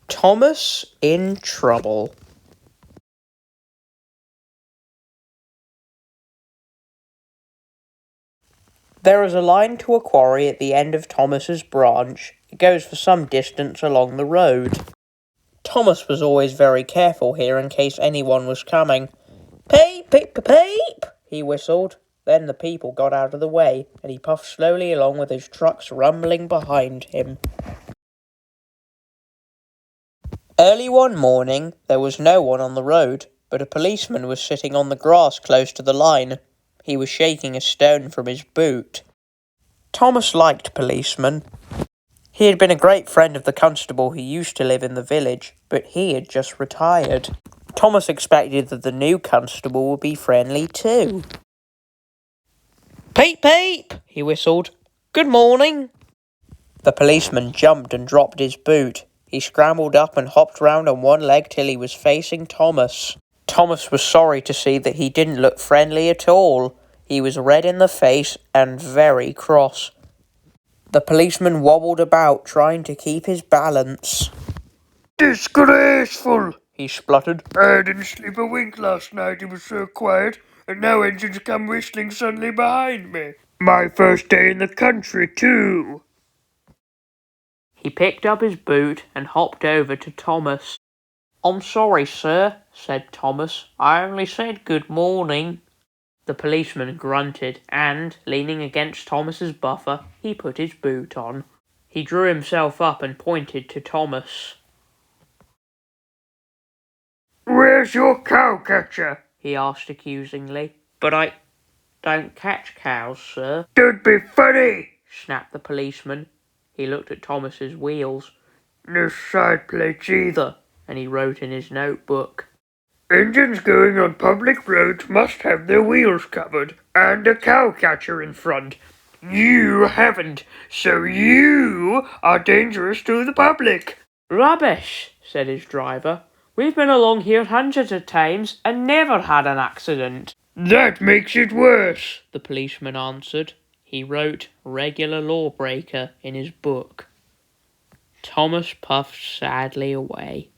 Thomas in trouble. There is a line to a quarry at the end of Thomas's branch. It goes for some distance along the road. Thomas was always very careful here in case anyone was coming. Peep, peep, peep, peep, he whistled. Then the people got out of the way, and he puffed slowly along with his trucks rumbling behind him. Early one morning, there was no one on the road, but a policeman was sitting on the grass close to the line. He was shaking a stone from his boot. Thomas liked policemen. He had been a great friend of the constable who used to live in the village, but he had just retired. Thomas expected that the new constable would be friendly too. Peep, peep, he whistled. Good morning. The policeman jumped and dropped his boot. He scrambled up and hopped round on one leg till he was facing Thomas. Thomas was sorry to see that he didn't look friendly at all. He was red in the face and very cross. The policeman wobbled about, trying to keep his balance. Disgraceful, he spluttered. I didn't sleep a wink last night, it was so quiet, and now engines come whistling suddenly behind me. My first day in the country, too. He picked up his boot and hopped over to Thomas. I'm sorry, sir, said Thomas. I only said good morning. The policeman grunted and, leaning against Thomas's buffer, he put his boot on. He drew himself up and pointed to Thomas. Where's your cowcatcher? He asked accusingly. But I don't catch cows, sir. Don't be funny, snapped the policeman. He looked at Thomas's wheels. No side plates either, and he wrote in his notebook. Engines going on public roads must have their wheels covered and a cowcatcher in front. You haven't, so you are dangerous to the public. Rubbish, said his driver. We've been along here hundreds of times and never had an accident. That makes it worse, the policeman answered. He wrote regular lawbreaker in his book. Thomas puffed sadly away.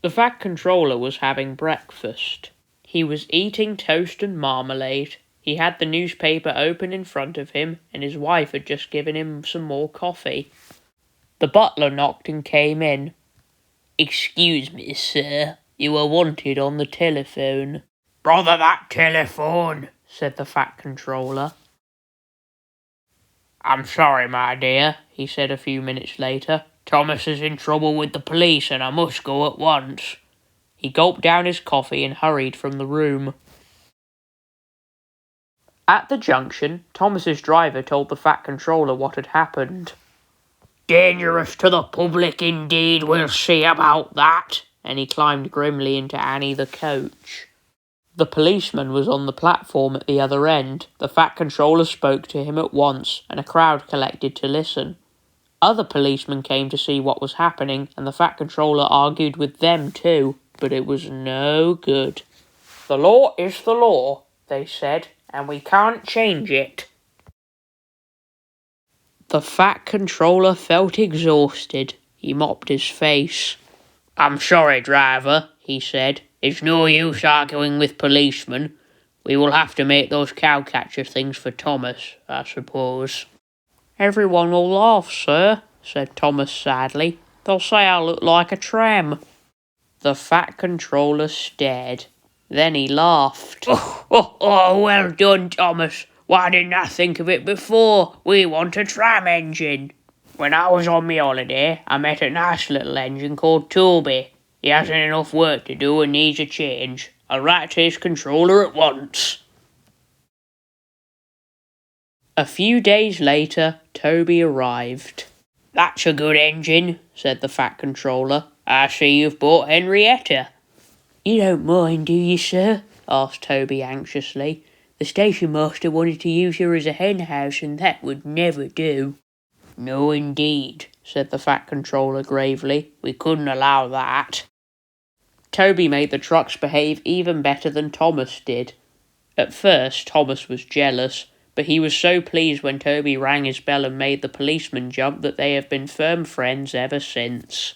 The Fat Controller was having breakfast. He was eating toast and marmalade. He had the newspaper open in front of him, and his wife had just given him some more coffee. The butler knocked and came in. Excuse me, sir. You are wanted on the telephone. Bother that telephone, said the Fat Controller. I'm sorry, my dear, he said a few minutes later. Thomas is in trouble with the police and I must go at once. He gulped down his coffee and hurried from the room. At the junction, Thomas's driver told the Fat Controller what had happened. Dangerous to the public indeed, we'll see about that. And he climbed grimly into Annie the coach. The policeman was on the platform at the other end. The Fat Controller spoke to him at once, and a crowd collected to listen. Other policemen came to see what was happening, and the Fat Controller argued with them too, but it was no good. The law is the law, they said, and we can't change it. The Fat Controller felt exhausted. He mopped his face. I'm sorry, driver, he said. It's no use arguing with policemen. We will have to make those cowcatcher things for Thomas, I suppose. Everyone will laugh, sir, said Thomas sadly. They'll say I look like a tram. The Fat Controller stared. Then he laughed. Oh, well done, Thomas. Why didn't I think of it before? We want a tram engine. When I was on my holiday, I met a nice little engine called Toby. He hasn't enough work to do and needs a change. I'll write to his controller at once. A few days later, Toby arrived. That's a good engine, said the Fat Controller. I see you've bought Henrietta. You don't mind, do you, sir? asked Toby anxiously. The station master wanted to use her as a hen house, and that would never do. No, indeed, said the Fat Controller gravely. We couldn't allow that. Toby made the trucks behave even better than Thomas did. At first, Thomas was jealous, but he was so pleased when Toby rang his bell and made the policeman jump that they have been firm friends ever since.